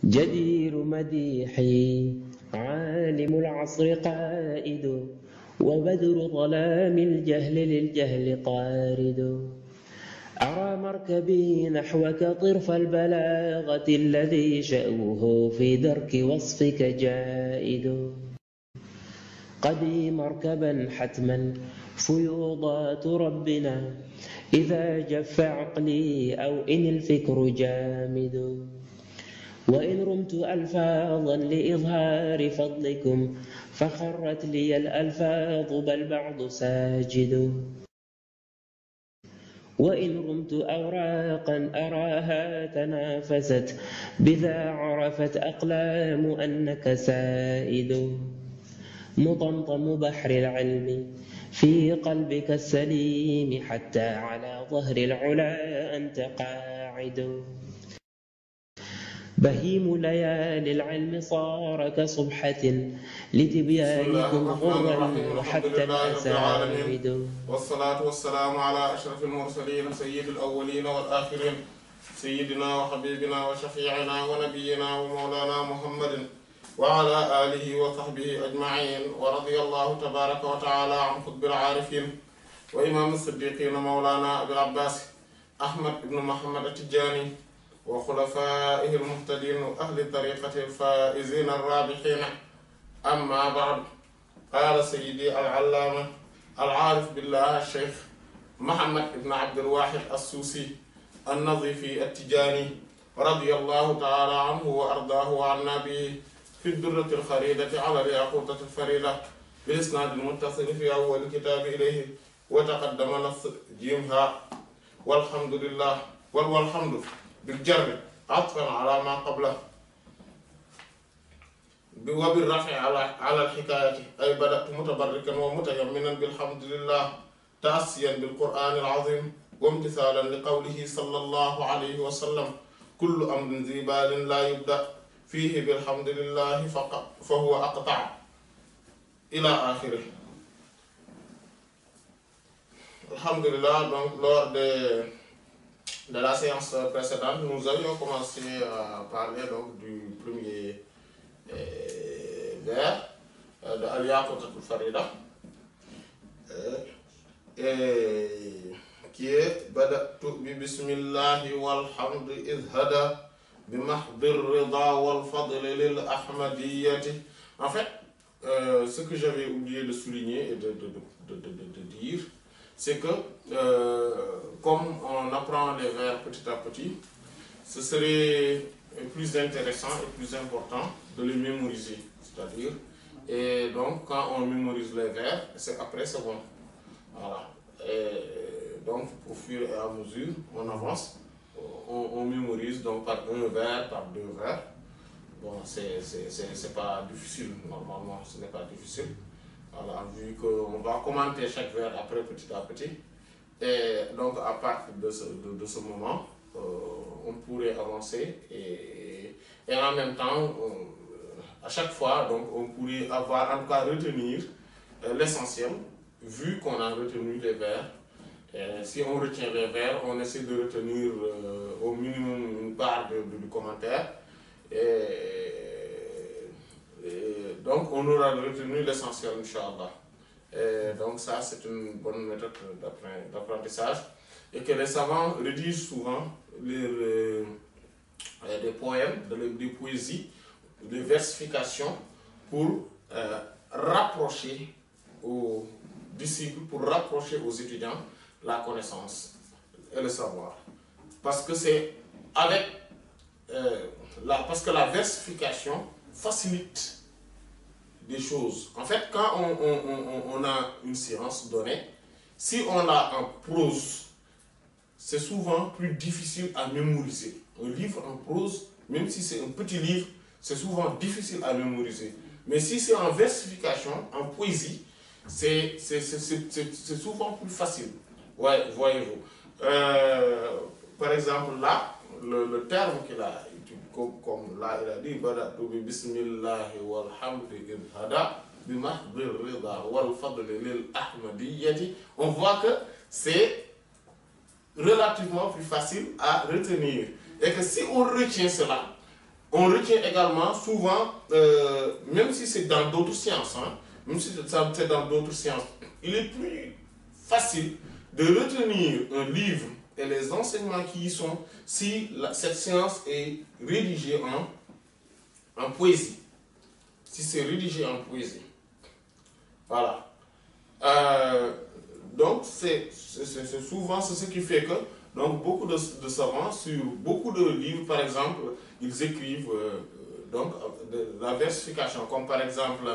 جدير مديحي عالم العصر قائد وبدر ظلام الجهل للجهل قارد أرى مركبي نحوك طرف البلاغة الذي شأوه في درك وصفك جائد قدي مركبا حتما فيوضات ربنا إذا جف عقلي أو إن الفكر جامد وإن رمت ألفاظا لإظهار فضلكم فخرت لي الألفاظ بل بعض ساجد وإن رمت أوراقا أراها تنافست بذا عرفت أقلام أنك سائد مطمطم بحر العلم في قلبك السليم حتى على ظهر العلا أنت قاعد بهيم ليالي العلم صار كصبحة لتبيانكم غرا وحتى الأساعد والصلاة والسلام على أشرف المرسلين سيد الأولين والآخرين سيدنا وحبيبنا وشفيعنا ونبينا ومولانا محمد وعلى آله وصحبه أجمعين ورضي الله تبارك وتعالى عن قطب العارفين وإمام الصديقين مولانا أبي العباس أحمد بن محمد التجاني وخلفائه المهتدين وأهل طريقة الفائزين الرابحين أما بعد قال سيدي العلامة العارف بالله الشيخ محمد بن عبد الواحد السوسي النظيفي التجاني رضي الله تعالى عنه وأرضاه وعنا به في الدرة الخريدة على الياقوتة الفريدة بالإسناد المتصل في أول الكتاب إليه وتقدم نص جيمها والحمد لله والحمد بالجر عطفا على ما قبله وبالرفع على الحكاية أي بدأت متبركا ومتيمنا بالحمد لله تأسيا بالقرآن العظيم وامتثالا لقوله صلى الله عليه وسلم كل أمر ذي بال لا يبدأ فيه بالحمد لله فهو أقطع إلى آخره. Alhamdulillah, donc lors de la séance précédente, nous avions commencé à parler donc du premier vers de Al-Yaqut al-Farida qui est Bada'tu bi bismillahi walhamdu idhada bi mahdir rida wal fadl lil ahmadiyyati. En fait, ce que j'avais oublié de souligner et de dire, c'est que comme on apprend les vers petit à petit, ce serait plus intéressant et plus important de les mémoriser. C'est-à-dire, et donc quand on mémorise les vers, après c'est bon. Voilà. Et donc au fur et à mesure, on avance, on mémorise donc par un vers, par deux vers. Bon, c'est pas difficile, normalement ce n'est pas difficile. Voilà, vu qu'on va commenter chaque vers après petit à petit. Et donc à partir de ce moment, on pourrait avancer et en même temps, à chaque fois, donc, on pourrait avoir, en tout cas retenir l'essentiel, vu qu'on a retenu les vers. Et si on retient les vers, on essaie de retenir au minimum une part du commentaire. Et donc on aura retenu l'essentiel, Inch'Allah. Et donc ça, c'est une bonne méthode d'apprentissage. Et que les savants rédigent souvent des poèmes, des poésies, des versifications pour rapprocher aux disciples, pour rapprocher aux étudiants la connaissance et le savoir. Parce que c'est avec parce que la versification facilite des choses. En fait, quand on a une séance donnée, si on l'a en prose, c'est souvent plus difficile à mémoriser. Un livre en prose, même si c'est un petit livre, c'est souvent difficile à mémoriser. Mais si c'est en versification, en poésie, c'est souvent plus facile. Ouais, voyez-vous. Par exemple, là, le terme qu'il a, comme là il a dit, Bada'tu bi bismillahi walhamdi idhada bi mahdir rida wal fadli lil ahmadiyyati. On voit que c'est relativement plus facile à retenir. Et que si on retient cela, on retient également souvent, même si c'est dans d'autres sciences, hein, même si c'est dans d'autres sciences, il est plus facile de retenir un livre et les enseignements qui y sont si cette science est rédigée en poésie. Si c'est rédigé en poésie. Voilà. Donc, c'est souvent ce qui fait que donc, beaucoup de savants, sur beaucoup de livres, par exemple, ils écrivent donc, de la versification, comme par exemple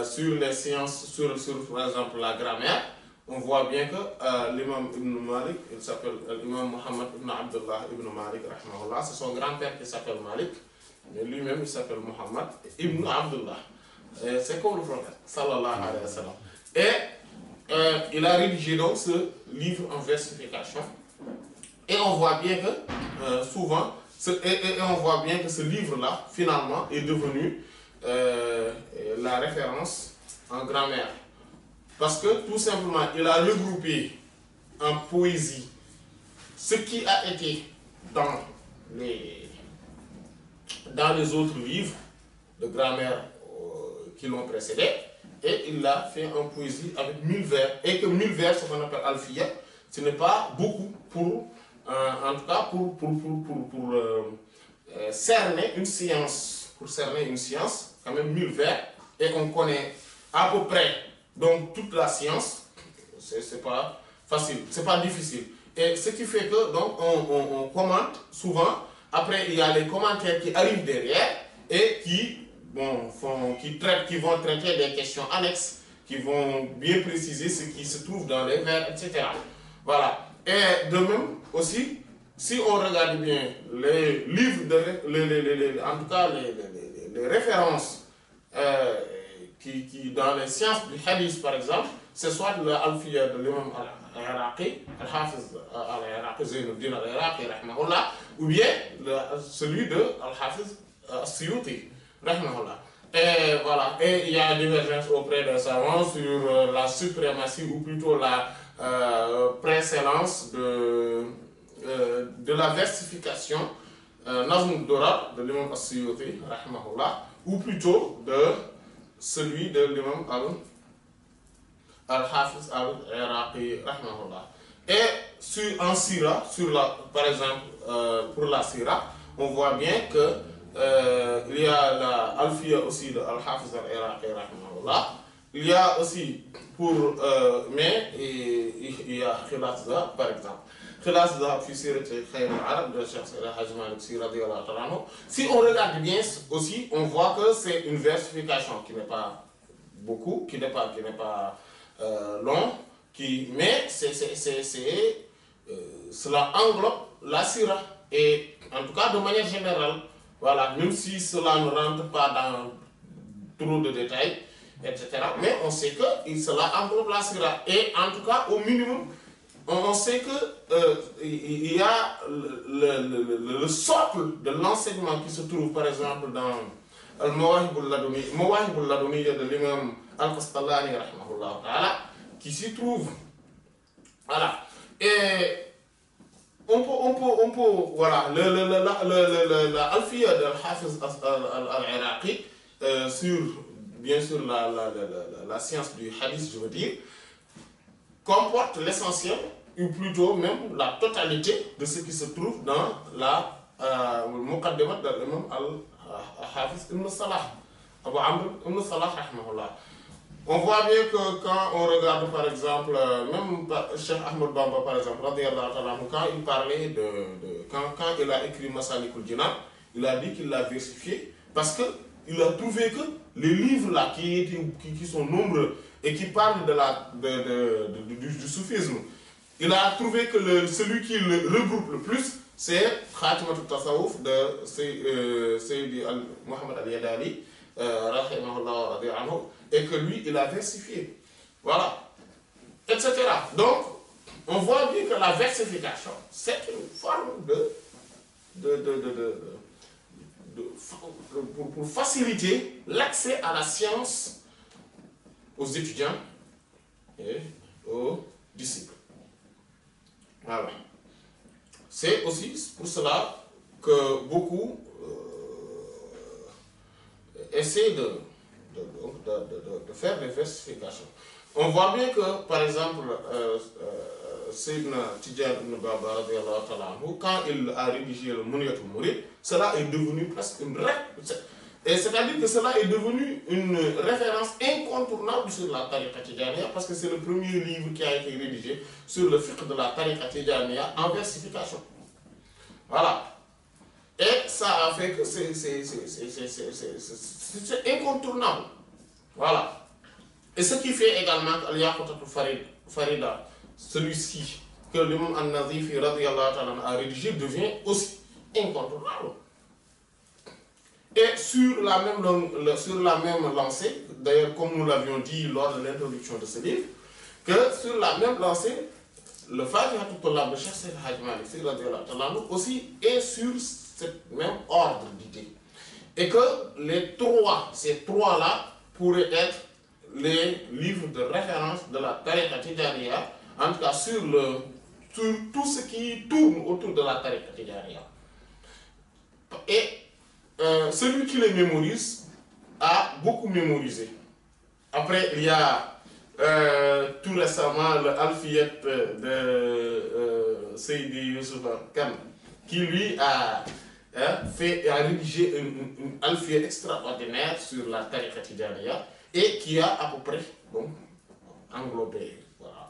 sur les sciences, sur par exemple la grammaire, on voit bien que l'imam Ibn Malik, il s'appelle l'imam Muhammad Ibn Abdullah Ibn Malik, rahimahullah, c'est son grand-père qui s'appelle Malik, mais lui-même il s'appelle Muhammad Ibn Abdullah. C'est comme le prophète, sallallahu alayhi wa sallam. Et il a rédigé donc ce livre en versification. Et on voit bien que souvent, on voit bien que ce livre-là, finalement, est devenu la référence en grammaire. Parce que tout simplement, il a regroupé en poésie ce qui a été dans les autres livres de grammaire qui l'ont précédé, et il l'a fait en poésie avec 1000 vers. Et que 1000 vers, ce qu'on appelle alfiya, ce n'est pas beaucoup pour, en tout cas, pour cerner une science. Pour cerner une science, quand même 1000 vers, et on connaît à peu près donc toute la science, c'est pas facile, c'est pas difficile. Et ce qui fait que donc on commente souvent, après il y a les commentaires qui arrivent derrière et qui vont traiter des questions annexes, qui vont bien préciser ce qui se trouve dans les vers, etc. Voilà. Et de même aussi, si on regarde bien les livres, en tout cas les références qui dans les sciences du hadith par exemple, c'est soit l'Alfiya de l'imam al-Iraqi, al-Hafiz al-Iraqi, Zainuddin al-Iraqi, rahimahullah, ou bien celui de al-Hafiz al-Suyuti, rahimahullah. Et voilà, et il y a divergence auprès des savants sur la suprématie ou plutôt la précédence de la versification Nazm Dora de l'imam al-Suyuti, rahimahullah, ou plutôt de celui de l'imam al-Hafiz al-Iraqi, rahimahullah. Et en Sira, par exemple, pour la Sira, on voit bien que il y a la Alfiya aussi de al-Hafiz al-Iraqi, rahimahullah. Il y a aussi mais il y a Khilas Zahab, par exemple. Khilas Zahab fi Sirati Khayr al-Arab de Cheikh Al-Hajj Malik Sy radiyallahu ta'ala anhu. Si on regarde bien aussi, on voit que c'est une versification qui n'est pas beaucoup, qui n'est pas long, mais cela englobe la Sira. Et en tout cas, de manière générale, voilà, même si cela ne rentre pas dans trop de détails, etc. Mais on sait que cela englobe la Sira. Et en tout cas, au minimum, on sait que il y a le socle de l'enseignement qui se trouve, par exemple, dans Al-Mawahib al-Laduni de l'imam Al-Qastallani, rahimahullah ta'ala, qui s'y trouve. Voilà. Et on peut voilà, la Alfiya de Al-Hafiz al-Iraqi sur, bien sûr, la science du hadith, je veux dire, comporte l'essentiel, ou plutôt même la totalité de ce qui se trouve dans la Muqaddimat de l'imam Al-Hafiz ibn Salah, Abu Amr ibn Salah, rahimahullah. On voit bien que quand on regarde par exemple, même Cheikh Ahmed Bamba par exemple, radiyallahu ta'ala, quand il parlait quand il a écrit Masalikul Jinan, il a dit qu'il l'a versifié parce qu'il a trouvé que les livres là qui sont nombreux et qui parlent du soufisme, il a trouvé que celui qui le regroupe le plus, c'est Khatimatul Tasawuf de Sayyidi Muhammad al-Yadali, rahimahullah radiyallahu anhu, et que lui, il a versifié. Voilà. Etc. Donc, on voit bien que la versification, c'est une forme pour faciliter l'accès à la science aux étudiants et aux disciples. Voilà. C'est aussi pour cela que beaucoup essaie de faire des versifications. On voit bien que, par exemple, Sayyidina Tidjane ibn Baba, quand il a rédigé le Mouniatul Mourid, cela est devenu presque une règle. C'est-à-dire que cela est devenu une référence incontournable sur la tariqa tidjaniya parce que c'est le premier livre qui a été rédigé sur le fiqh de la tariqa tidjaniya en versification. Voilà. Et ça a fait que c'est incontournable. Voilà. Et ce qui fait également qu'Al-Yaqutatul Farida, celui-ci que l'imam Al-Nazifi a rédigé, devient aussi incontournable. Et sur la même lancée, d'ailleurs comme nous l'avions dit lors de l'introduction de ce livre, que sur la même lancée, le Fatihatul Tullab de Cheikh Seydi Hadji Malick aussi est sur cette même ordre d'idées. Et que ces trois-là pourraient être les livres de référence de la tariqa tidjaniya, en tout cas sur tout ce qui tourne autour de la tariqa tidjaniya. Et celui qui les mémorise a beaucoup mémorisé. Après, il y a tout récemment le Alfiyat de Seydi Youssouf Khan, qui lui a rédigé une Alfiyat extraordinaire sur la tariqa tidjaniya et qui a à peu près englobé, voilà,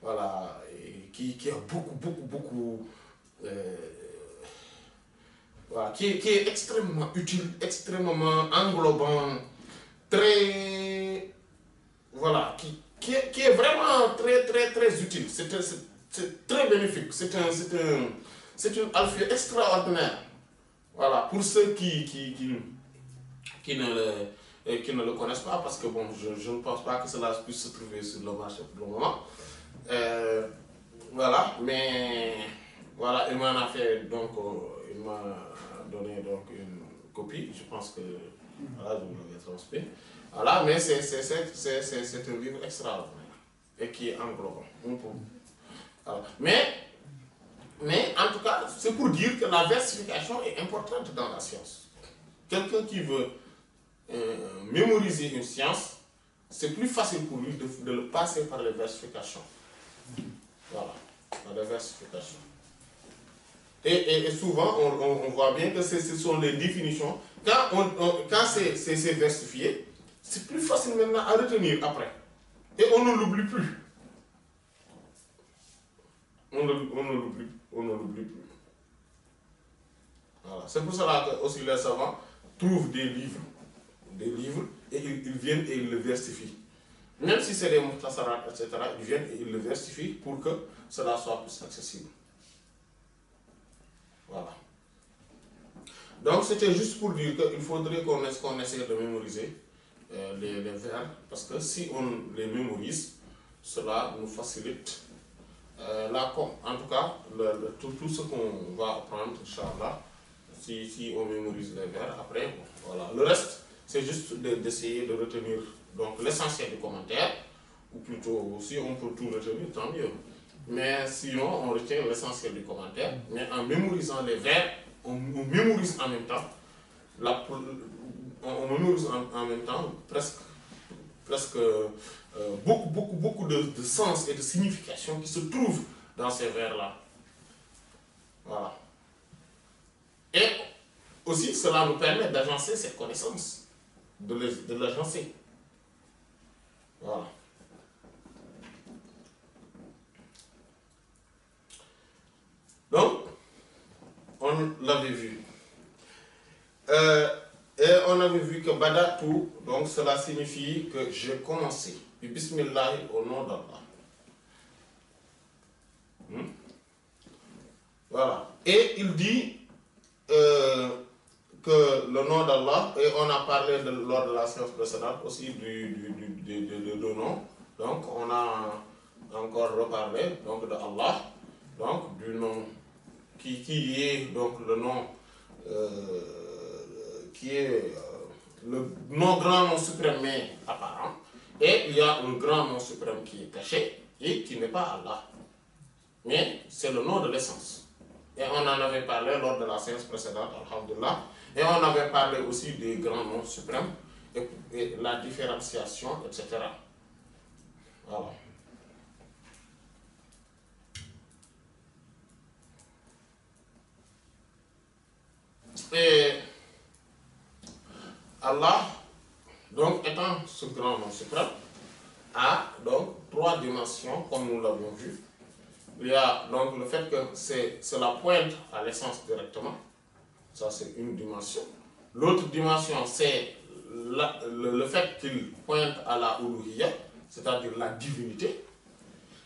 voilà, et qui a beaucoup voilà, qui est extrêmement utile, extrêmement englobant, très, voilà, qui est vraiment très utile. C'est très bénéfique. C'est une alpha extraordinaire. Voilà, pour ceux qui ne le connaissent pas, parce que bon, je ne pense pas que cela puisse se trouver sur le marché pour le moment. Voilà, mais voilà, il m'en a fait donc, il m'a donné donc une copie. Je pense que voilà, je vous l'avais transmis. Voilà, mais c'est un livre extraordinaire et qui est englobant. Voilà. Mais en tout cas, c'est pour dire que la versification est importante dans la science. Quelqu'un qui veut mémoriser une science, c'est plus facile pour lui de le passer par les versifications. Voilà, par les versifications. Et souvent, on voit bien que ce sont les définitions. Quand c'est versifié, c'est plus facile maintenant à retenir après. Et on ne l'oublie plus. On ne l'oublie plus. Voilà. C'est pour cela que aussi les savants trouvent des livres, et ils viennent et ils le versifient. Même si c'est des muhtasarat, etc., ils viennent et ils le versifient pour que cela soit plus accessible. Voilà. Donc c'était juste pour dire qu'il faudrait qu'on essaie de mémoriser les vers, parce que si on les mémorise, cela nous facilite en tout cas, tout ce qu'on va apprendre, Inch'Allah, si on mémorise les vers, après, bon, voilà. Le reste, c'est juste d'essayer de retenir l'essentiel du commentaire, ou plutôt, si on peut tout retenir, tant mieux. Mais sinon, on retient l'essentiel du commentaire, mais en mémorisant les vers, on mémorise en même temps, presque beaucoup de sens et de signification qui se trouvent dans ces vers-là. Voilà. Et aussi, cela nous permet d'agencer cette connaissance, de l'agencer. Voilà. Donc, on l'avait vu. Et on avait vu que Badatu, donc cela signifie que j'ai commencé. Puis Bismillah au nom d'Allah. Voilà. Et il dit que le nom d'Allah, et on a parlé lors de la séance précédente aussi de deux noms. Donc on a encore reparlé donc de Allah, donc du nom qui est donc le nom qui est le grand nom suprême mais apparent, et il y a un grand nom suprême qui est caché et qui n'est pas Allah, mais c'est le nom de l'essence. Et on en avait parlé lors de la séance précédente, alhamdulillah, Et on avait parlé aussi des grands noms suprêmes et la différenciation, etc. Voilà. Et Allah, donc étant ce grand nom suprême, a donc 3 dimensions, comme nous l'avons vu. Il y a donc le fait que c'est la pointe à l'essence directement. Ça, c'est une dimension. L'autre dimension, c'est le fait qu'il pointe à la uluhiyya, c'est-à-dire la divinité.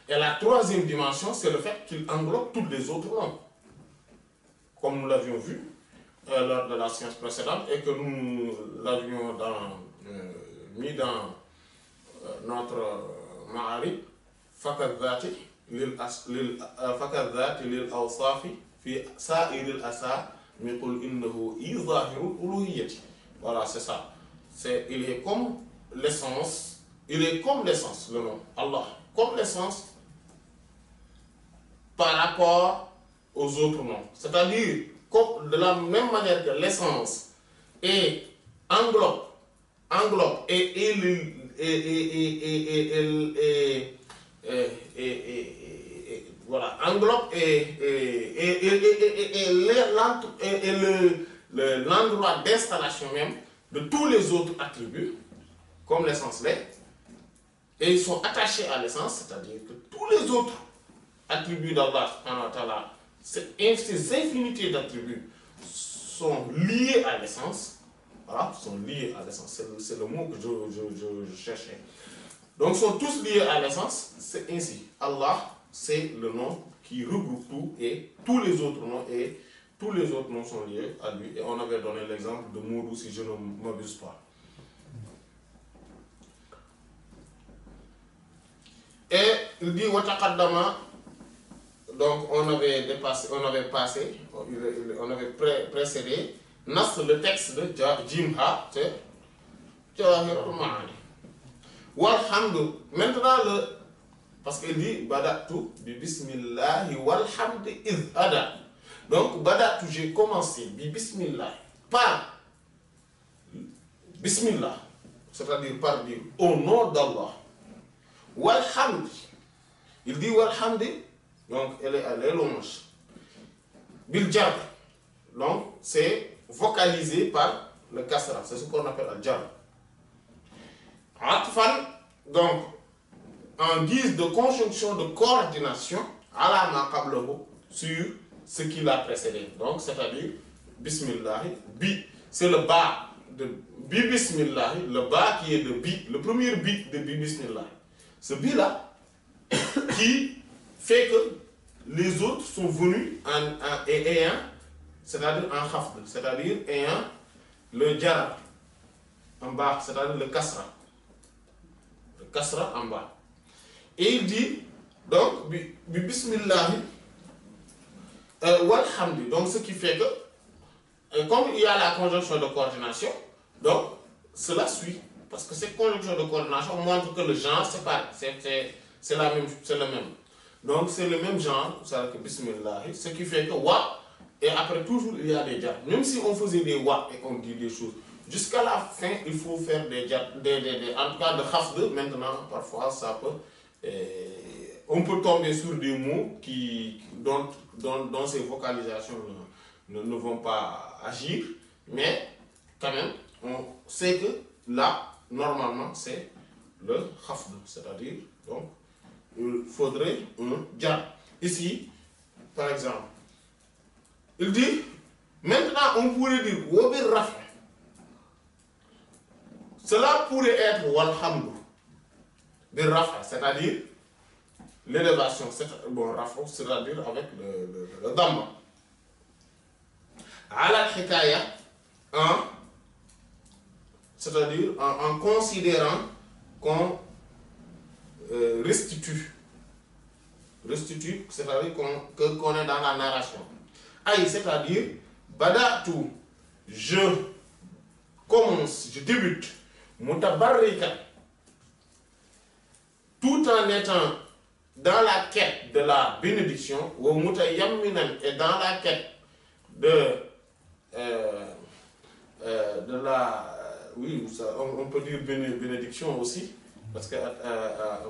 Et la troisième dimension, c'est le fait qu'il englobe tous les autres noms. Comme nous l'avions vu lors de la science précédente et que nous l'avions mis dans notre ma'arif, fakadhati lil awsafi fi sa'iril asa miqul innahu izahirul uluhiyyati. Voilà, c'est ça. Il est comme l'essence, le nom, Allah, comme l'essence par rapport aux autres noms. C'est-à-dire, de la même manière que l'essence englobe voilà, englobe l'endroit d'installation même de tous les autres attributs, comme l'essence l'est, et ils sont attachés à l'essence, c'est-à-dire que tous les autres attributs d'Allah, ces infinités d'attributs sont liés à l'essence. Voilà, sont liés à l'essence. C'est le mot que je cherchais. Donc, sont tous liés à l'essence. C'est ainsi. Allah, c'est le nom qui regroupe tout et tous les autres noms sont liés à lui. Et on avait donné l'exemple de Moudou, si je ne m'abuse pas. Et il dit Wataqaddama. Donc, on avait précédé Nas, le texte de Jimha, c'est Jawahirul Ma'ani. Walhamdu, maintenant parce qu'il dit Badatu bi bismillahi walhamdi iz ada. Donc, Badatu, j'ai commencé bi bismillah, par bismillah, c'est-à-dire par dire au nom d'Allah. Walhamdi, il dit walhamdi. Donc, elle est l'hommage. Bil jar. Donc, c'est vocalisé par le kasra. C'est ce qu'on appelle le jar. Atfan, donc, en guise de conjonction de coordination, ala ma qablahu, sur ce qui l'a précédé. Donc, c'est-à-dire, bismillah, bi, c'est le ba de bi bismillah, le ba qui est de bi, le premier bi de bi bismillah. Ce bi-là, qui fait que les autres sont venus ayant, c'est-à-dire en khafd, c'est-à-dire ayant le jar en bas, c'est-à-dire le kasra. Le kasra en bas. Et il dit, donc, bi bismillah, walhamdi, donc ce qui fait que, comme il y a la conjonction de coordination, donc, cela suit. Parce que cette conjonction de coordination montre que le genre, c'est pas, c'est le même. Donc c'est le même genre, c'est-à-dire que bismillah, ce qui fait que wa, et après toujours il y a des jar. Même si on faisait des wa et on dit des choses, jusqu'à la fin il faut faire des jar, en tout cas de khafd, maintenant parfois ça peut, on peut tomber sur des mots dont ces vocalisations ne vont pas agir, mais quand même on sait que là, normalement c'est le khafd, c'est-à-dire donc il faudrait un jar. Ici, par exemple, il dit, maintenant on pourrait dire wabir rafa. Cela pourrait être walhamdu bir rafa, c'est-à-dire l'élévation, bon, rafa, c'est-à-dire avec le dhamma. Ala hikaya, c'est-à-dire en considérant qu'on restitue, c'est-à-dire qu'on est dans la narration. Aïe, c'est-à-dire, badatu, je commence, je débute, mutabarrika, tout en étant dans la quête de la bénédiction, ou mutayamminan, et dans la quête de de la... oui, ça, on peut dire bénédiction aussi, parce que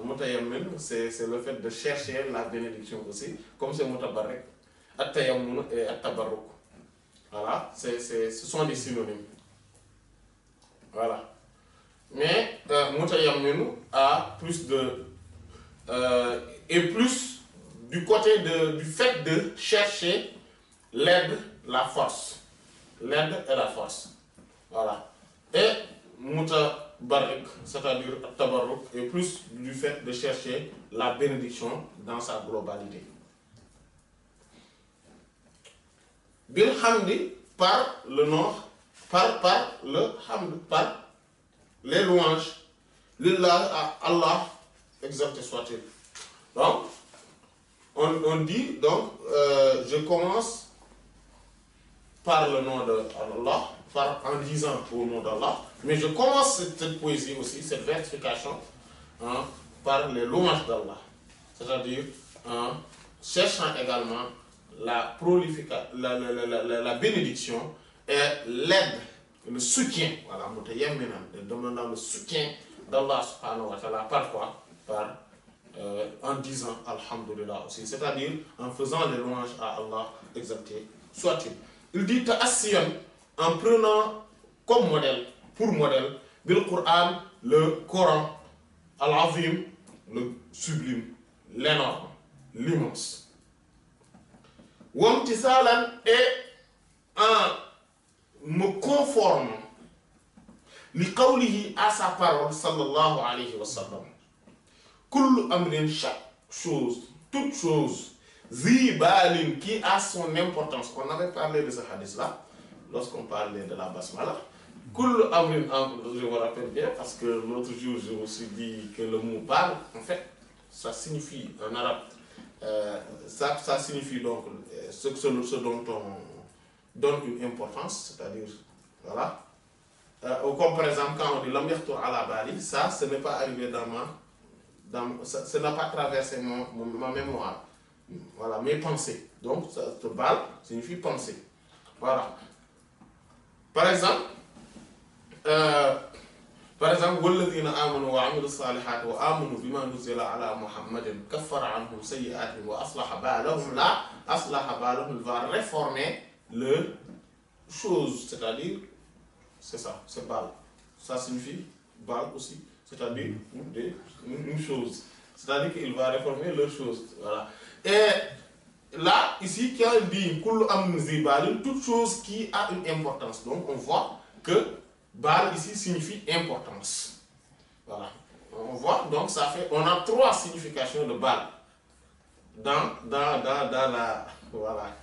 mutayammin, c'est le fait de chercher la bénédiction aussi, comme c'est mutabarrik, at-tayammun et at-tabarruk. Voilà, ce sont des synonymes. Voilà. Mais mutayammin a plus de... et plus du côté du fait de chercher l'aide, la force. L'aide et la force. Voilà. Et mutabarrik, c'est-à-dire tabarruk, est plus du fait de chercher la bénédiction dans sa globalité. Bil hamdi, par le nom, par le hamd, par les louanges, lillah, à Allah, exalté soit-il. Donc, on dit, donc, je commence par le nom de Allah, en disant au nom d'Allah, mais je commence cette poésie aussi, cette versification, hein, par les louanges d'Allah, c'est-à-dire en cherchant également la bénédiction et l'aide, le soutien, voilà, demandant le soutien d'Allah subhanahu wa ta'ala, parfois en disant Alhamdulillah aussi, c'est-à-dire en faisant les louanges à Allah exalté soit-il. Il dit ta'assiyan, en prenant comme modèle, pour modèle, bil Qur'an, le Coran, al-Azim, le sublime, l'énorme, l'immense. Wamtisalan, et en me conformant, li qawlihi, à sa parole, sallallahu alayhi wa sallam. Kullu amrin, chaque chose, toute chose, zibalin, qui a son importance. On avait parlé de ce hadith-là, lorsqu'on parlait de la basmala. Kullu amrin, je vous rappelle bien, parce que l'autre jour, je me suis dit que le mot bal, en fait, ça signifie, en arabe, ça signifie donc ce dont on donne une importance, c'est-à-dire, voilà. Comme par exemple, quand on dit lam yahtur ala bali, ça, ce n'est pas arrivé ça n'a pas traversé ma mémoire, voilà, mes pensées. Donc, ce bal signifie penser. Voilà. Par exemple, walladhina amanu wa amilu salihati wa amanu bima nuzila ala Muhammadin kaffara anhum sayyi'atihim wa aslaha balahum. Là, aslaha balahum, il va réformer le chose, c'est-à-dire, c'est ça, c'est bal. Ça signifie bal aussi, c'est-à-dire une chose. C'est-à-dire qu'il va réformer leur chose. Voilà. Et là, ici, quand il dit kullu amrin zi balin, toute chose qui a une importance. Donc, on voit que bal ici signifie importance. Voilà. On voit, donc ça fait, on a trois significations de bal dans la, voilà,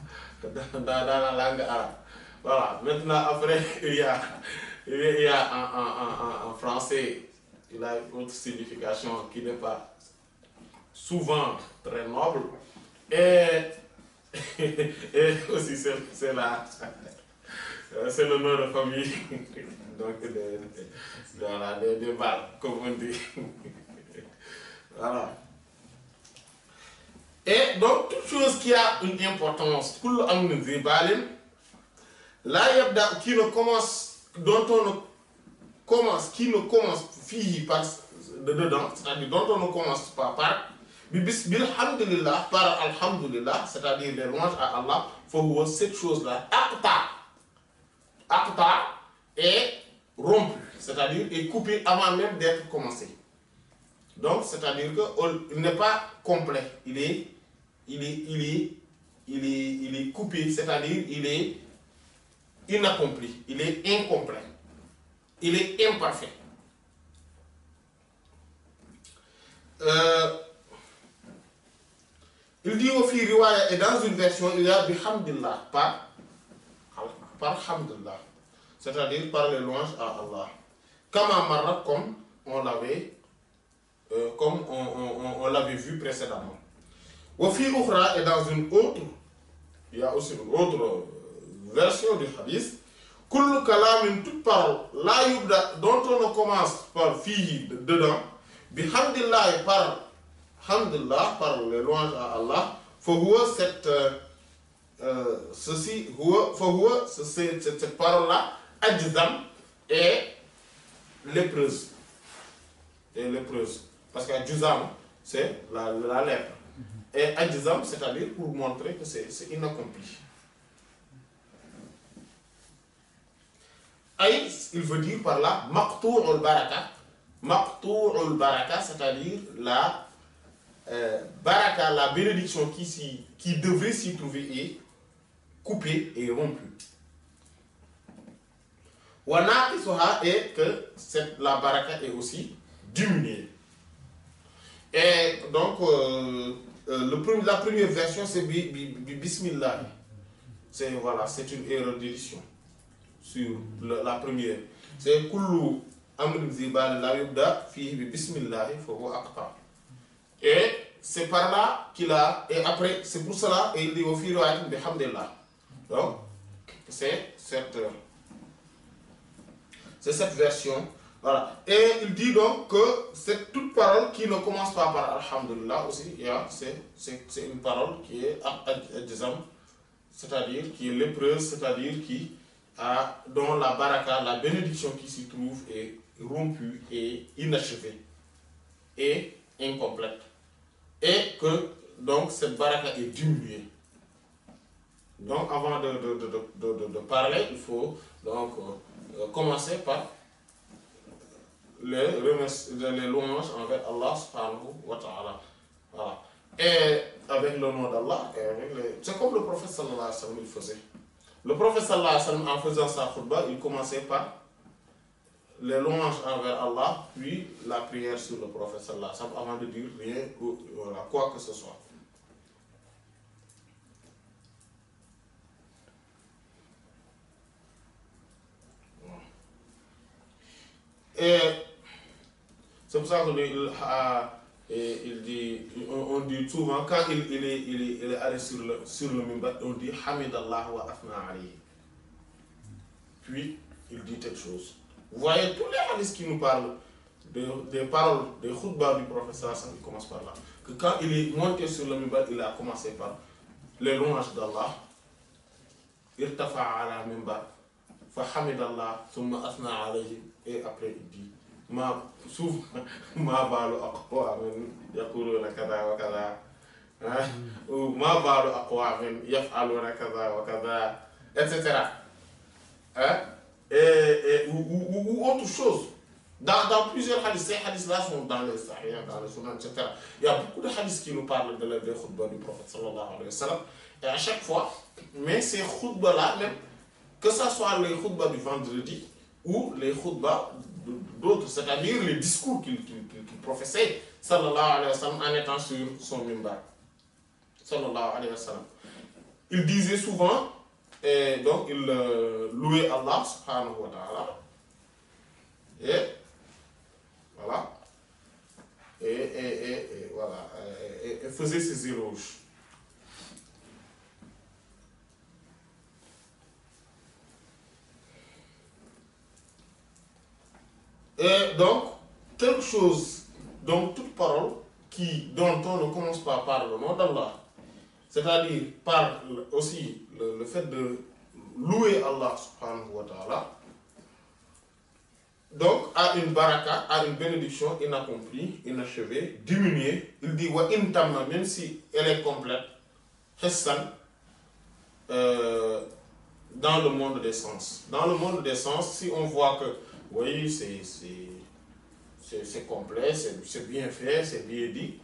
dans la langue arabe. Voilà. Maintenant, après, il y a en français, il a une autre signification qui n'est pas souvent très noble. Et aussi, c'est le nom de famille. Donc, des balles, comme on dit. Voilà. Et donc, toute chose qui a une importance, kullu amrin zi balin, la yabda, qui ne commence, fille par dedans, c'est-à-dire dont on ne commence pas par bilhamdulillah, par alhamdulillah, c'est-à-dire les louanges à Allah, faut cette chose-là, aqta est rompu, c'est-à-dire est coupé avant même d'être commencé. Donc, c'est-à-dire qu'il n'est pas complet, il est coupé, c'est-à-dire il est inaccompli, il est incomplet, il est imparfait. Il dit au fi riwaya, et dans une version, il y a bihamdillah, par hamdullah, c'est-à-dire par les louanges à Allah. Kama marra, comme on l'avait vu précédemment. Au fi ukhra, et dans une autre, il y a aussi une autre version du hadith, kullu kalamin, toute parole, la yubda, dont on commence par fihi, dedans, bihamdillah, par hamdullah, par les louanges à Allah, cette parole-là, ajzam est lépreuse. Parce que juzam, c'est la lèpre. Et ajzam, c'est-à-dire pour montrer que c'est inaccompli. Aïd, il veut dire par là, maqtu'ul baraka. Maqtu'ul baraka, c'est-à-dire la baraka, la bénédiction qui devrait s'y trouver est coupée et rompue. Wa naqisuha est que la baraka est aussi diminuée. Et donc, la première version, c'est Bismillah. C'est une erreur d'édition sur la première. C'est Kullu amrin zibal la yubda fihi bi Bismillah fa huwa aqta. Et c'est par là qu'il a, et après, c'est pour cela, et il dit au fil de bihamdillah. Donc, c'est cette version. Voilà. Et il dit donc que c'est toute parole qui ne commence pas par Alhamdulillah aussi, c'est une parole qui est ajzam, c'est-à-dire qui est lépreuse, c'est-à-dire dont la baraka, la bénédiction qui s'y trouve est rompue et inachevée et incomplète. Et que donc cette baraka est diminuée. Donc avant de parler, il faut donc commencer par les louanges envers Allah subhanahu wa ta'ala. Voilà. Et avec le nom d'Allah, c'est comme le prophète sallallahu alayhi wa sallam il faisait. Le prophète sallallahu alayhi wa sallam, en faisant sa khutbah, il commençait par les louanges envers Allah, puis la prière sur le prophète sallallahu alayhi wa sallam, avant de dire rien ou quoi que ce soit. Et c'est pour ça qu'on dit souvent, quand il est allé sur le minbar, on dit Hamidallah wa afna alayhi. Puis il dit telle chose. Vous voyez tous les hadiths qui nous parlent des paroles, des khutbahs du prophète, il commence par là. Que quand il est monté sur le minbar, il a commencé par les louanges d'Allah. Irtafa ala minbar. Fa hamidallah, thumma asna alayhi. Et après il dit ma balu aqwamin yaquluna kadha wa kadha, ou ma balu aqwamin yaf'aluna kadha wa kadha, etc. Ou autre chose. Dans plusieurs hadiths, ces hadiths-là sont dans les Sahih, dans les Sunan, etc. Il y a beaucoup de hadiths qui nous parlent de khutbah du prophète sallallahu alayhi wa sallam. Et à chaque fois, mais ces khutbahs-là, même que ce soit les khutbahs du vendredi ou les khutbahs d'autres, c'est-à-dire les discours qu'il professait, sallallahu alayhi wa sallam, en étant sur son minbar. Sallallahu alayhi wa sallam. Il disait souvent, et donc il louait Allah subhanahu wa ta'ala, et voilà, et voilà, et faisait ses éloges. Et donc, quelque chose, donc toute parole dont on ne commence pas par le nom d'Allah, c'est-à-dire par aussi le fait de louer Allah subhanahu wa ta'ala, donc a une baraka, a une bénédiction inaccomplie, inachevée, diminuée. Il dit wa intamma, même si elle est complète, hessan, dans le monde des sens. Dans le monde des sens, si on voit que oui, c'est complet, c'est bien fait, c'est bien dit.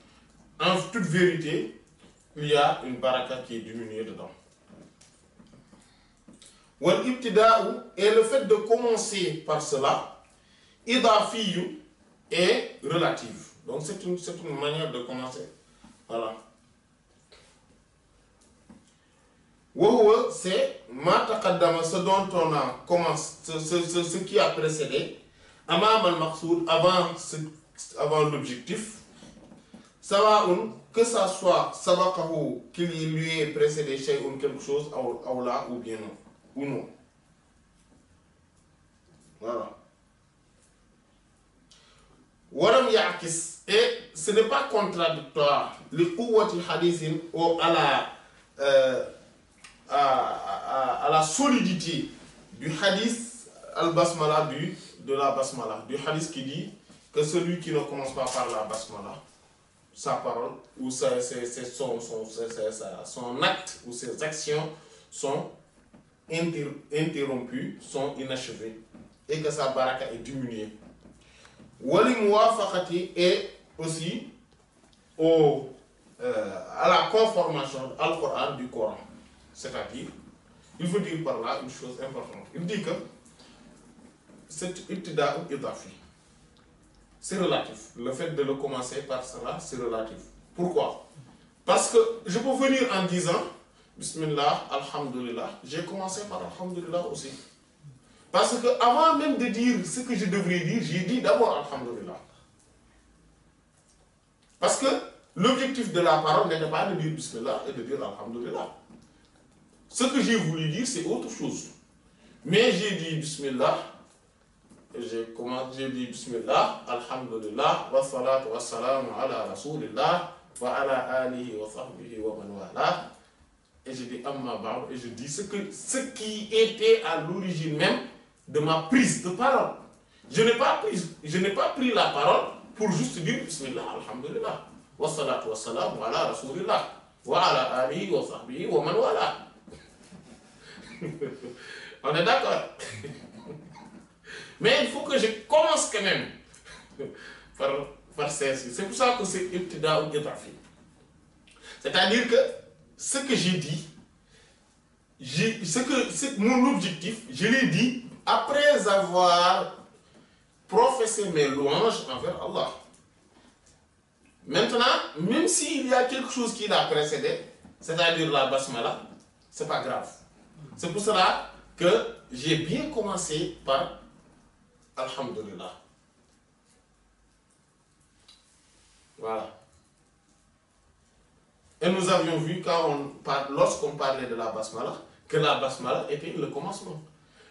En toute vérité, il y a une baraka qui est diminuée dedans. Wal ibtida'u, et le fait de commencer par cela, idafiyu, est relative. Donc c'est une manière de commencer. Voilà. Wahwa, c'est ma taqaddama, ce dont on a commencé, ce qui a précédé, amam al-maqsoud, avant l'objectif, sawa'un, que ça soit sabaqahu, qu'il lui ait précédé shay'un quelque chose, awla ou bien non, ou non. Voilà. Waram ya'kis, et ce n'est pas contradictoire, li quwwati hadithin ou à la solidité du hadith al-basmala de la basmala, du hadith qui dit que celui qui ne commence pas par la basmala, sa parole ou son acte ou ses actions sont interrompues, sont inachevées et que sa baraka est diminuée. Wali muwafaqati et aussi à la conformation de Al-Coran du Coran. C'est-à-dire, il veut dire par là une chose importante. Il dit que c'est ibtida ou idafi. C'est relatif. Le fait de le commencer par cela, c'est relatif. Pourquoi? Parce que je peux venir en disant Bismillah, Alhamdulillah. J'ai commencé par Alhamdulillah aussi. Parce que avant même de dire ce que je devrais dire, j'ai dit d'abord Alhamdulillah. Parce que l'objectif de la parole n'était pas de dire Bismillah et de dire Alhamdulillah. Ce que j'ai voulu dire, c'est autre chose. Mais j'ai dit Bismillah, j'ai dit Bismillah, Alhamdulillah, wa salatu wa salam ala Rasulillah, wa ala alihi wa sahbihi wa man wala. Et j'ai dit Amma ba'd, et je dis ce qui était à l'origine même de ma prise de parole. Je n'ai pas pris la parole pour juste dire Bismillah, Alhamdulillah, wa salatu wa salam ala Rasulillah, wa ala alihi wa sahbihi wa man wala. On est d'accord? Mais il faut que je commence quand même par celle-ci. C'est pour ça que c'est ibtida ou idafi. C'est-à-dire que ce que j'ai dit, mon objectif, je l'ai dit après avoir professé mes louanges envers Allah. Maintenant, même s'il y a quelque chose qui l'a précédé, c'est-à-dire la basmala, c'est pas grave. C'est pour cela que j'ai bien commencé par Alhamdulillah. Voilà. Et nous avions vu lorsqu'on parlait de la basmala, que la basmala était le commencement.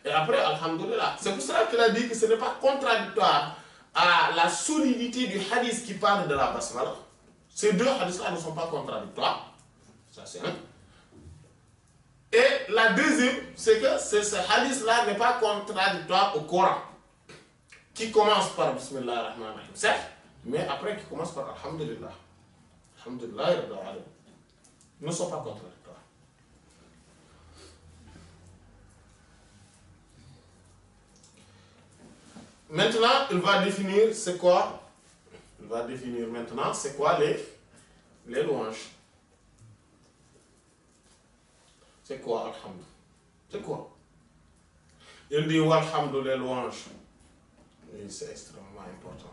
Et après, Alhamdulillah. C'est pour cela qu'il a dit que ce n'est pas contradictoire à la solidité du hadith qui parle de la basmala. Ces deux hadiths-là ne sont pas contradictoires. Ça, c'est un. Et la deuxième, c'est que ce hadith-là n'est pas contradictoire au Coran, qui commence par Bismillah ar-Rahman ar-Rahim, certes, mais après qui commence par Alhamdulillah. Alhamdulillah, Rabbil Alamin. Ne sont pas contradictoires. Maintenant, il va définir c'est quoi. Il va définir maintenant c'est quoi les louanges. C'est quoi Alhamdulillah? C'est quoi? Il dit Walhamdou les louanges. Et c'est extrêmement important.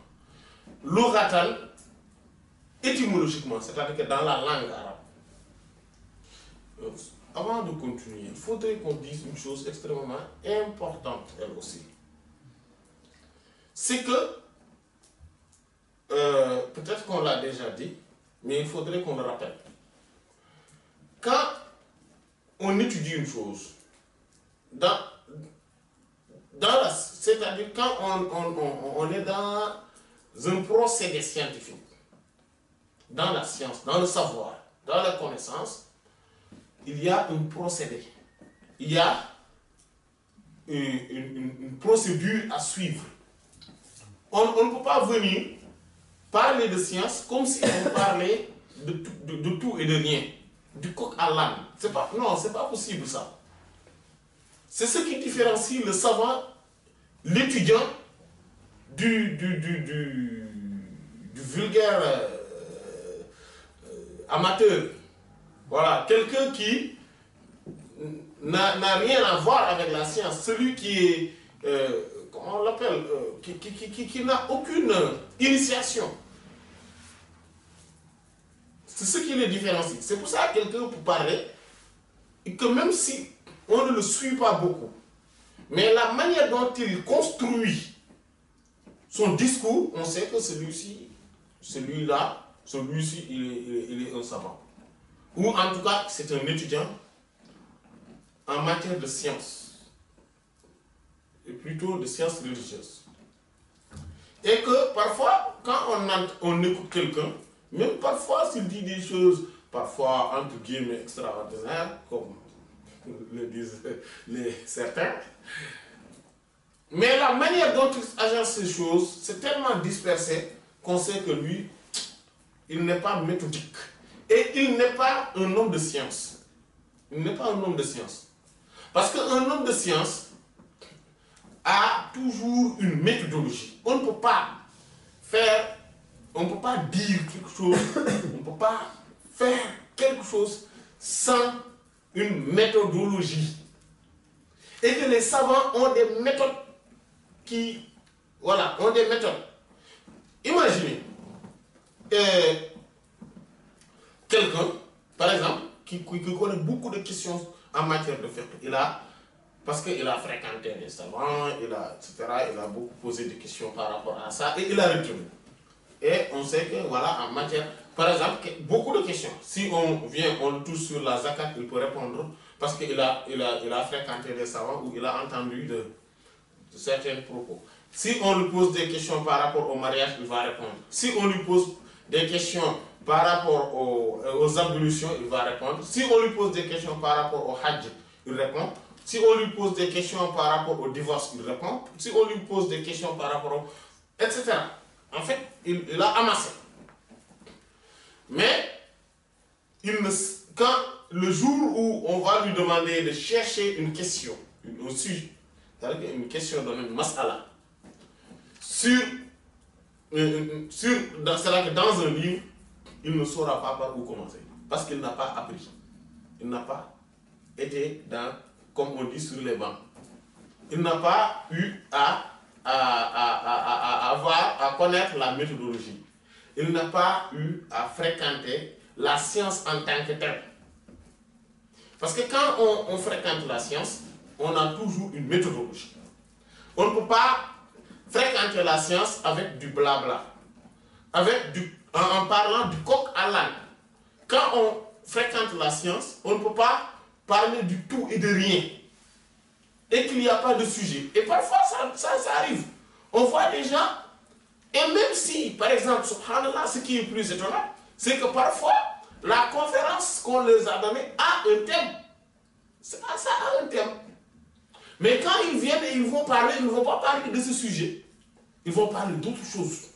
Louratan, étymologiquement, c'est-à-dire que dans la langue arabe. Avant de continuer, il faudrait qu'on dise une chose extrêmement importante, elle aussi. C'est que, peut-être qu'on l'a déjà dit, mais il faudrait qu'on le rappelle. Quand on étudie une chose, c'est-à-dire quand on est dans un procédé scientifique, dans la science, dans le savoir, dans la connaissance, il y a un procédé, il y a une procédure à suivre. On ne peut pas venir parler de science comme si on parlait de tout et de rien, du coq à l'âne. Non, c'est pas possible ça. C'est ce qui différencie le savant, l'étudiant, du vulgaire amateur. Voilà, quelqu'un qui n'a rien à voir avec la science. Celui qui est, comment on l'appelle, qui n'a aucune initiation. C'est ce qui les différencie. C'est pour ça que quelqu'un peut parler, et que même si on ne le suit pas beaucoup, mais la manière dont il construit son discours, on sait que celui-ci, il est un savant. Ou en tout cas, c'est un étudiant en matière de sciences, et plutôt de sciences religieuses. Et que parfois, quand on écoute quelqu'un, même parfois s'il dit des choses, parfois entre guillemets extraordinaires, comme le disent certains, Mais la manière dont il agence ces choses, c'est tellement dispersé qu'on sait que lui, il n'est pas méthodique. Et il n'est pas un homme de science. Il n'est pas un homme de science. Parce qu'un homme de science a toujours une méthodologie. On ne peut pas faire, on ne peut pas dire quelque chose, on ne peut pas faire quelque chose sans une méthodologie. Et que les savants ont des méthodes qui, voilà, ont des méthodes. Imaginez quelqu'un, par exemple, qui connaît beaucoup de questions en matière de fiqh. Parce qu'il a fréquenté les savants, etc. Il a beaucoup posé des questions par rapport à ça et il a retenu. Et on sait que, voilà, en matière, par exemple, beaucoup de questions. Si on vient, on le touche sur la zakat, il peut répondre parce qu'il a fréquenté les savants ou il a entendu de certains propos. Si on lui pose des questions par rapport au mariage, il va répondre. Si on lui pose des questions par rapport aux ablutions, il va répondre. Si on lui pose des questions par rapport au hajj, il répond. Si on lui pose des questions par rapport au divorce, il répond. Si on lui pose des questions par rapport au... etc. En fait, il a amassé. Mais, quand le jour où on va lui demander de chercher une question, un sujet, c'est-à-dire une question dans une mas'ala, c'est-à-dire que dans un livre, il ne saura pas par où commencer. Parce qu'il n'a pas appris. Il n'a pas été dans, comme on dit, sur les bancs. Il n'a pas eu à connaître la méthodologie. Il n'a pas eu à fréquenter la science en tant que telle. Parce que quand on fréquente la science, on a toujours une méthodologie. On ne peut pas fréquenter la science avec du blabla, en parlant du coq à l'âne. Quand on fréquente la science, on ne peut pas parler du tout et de rien. Et qu'il n'y a pas de sujet. Et parfois, ça arrive. On voit des gens, et même si, par exemple, subhanallah, ce qui est plus étonnant, c'est que parfois, la conférence qu'on les a donnée a un thème. Ça a un thème. Mais quand ils viennent et ils vont parler, ils ne vont pas parler de ce sujet. Ils vont parler d'autres choses.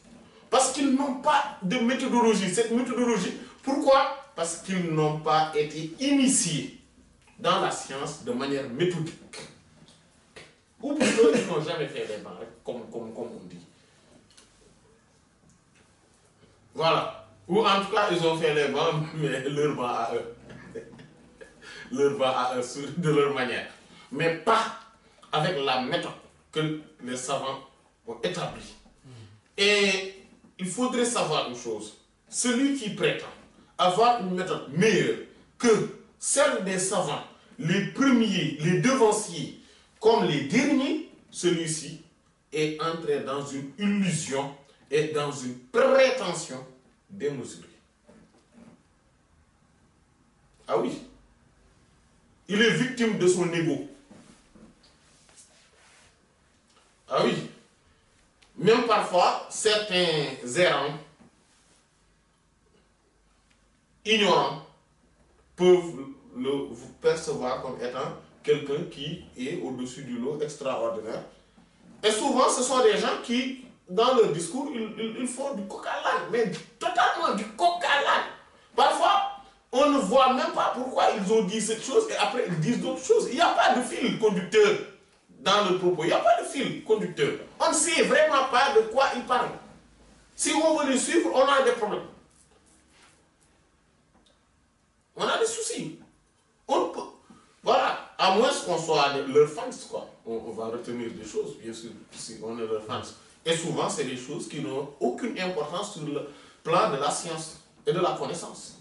Parce qu'ils n'ont pas de méthodologie. Cette méthodologie, pourquoi? Parce qu'ils n'ont pas été initiés dans la science de manière méthodique. Ou plutôt, ils n'ont jamais fait les bancs, comme on dit. Voilà. Ou en tout cas, ils ont fait les bancs, mais leur banc à eux. Leur banc à eux, de leur manière. Mais pas avec la méthode que les savants ont établie. Et il faudrait savoir une chose. Celui qui prétend avoir une méthode meilleure que celle des savants, les premiers, les devanciers, comme les derniers, celui-ci est entré dans une illusion et dans une prétention démesurée. Ah oui. Il est victime de son ego. Ah oui. Même parfois, certains errants, ignorants, peuvent vous percevoir comme étant quelqu'un qui est au-dessus du lot, extraordinaire. Et souvent, ce sont des gens qui, dans leur discours, ils font du coq à l'âne, mais totalement du coq à l'âne. Parfois, on ne voit même pas pourquoi ils ont dit cette chose et après ils disent d'autres choses. Il n'y a pas de fil conducteur dans le propos. Il n'y a pas de fil conducteur. On ne sait vraiment pas de quoi ils parlent. Si on veut les suivre, on a des problèmes. On a des soucis. On peut, voilà, à moins qu'on soit leurs fans, quoi. On va retenir des choses, bien sûr, si on est leurs fans. Et souvent, c'est des choses qui n'ont aucune importance sur le plan de la science et de la connaissance.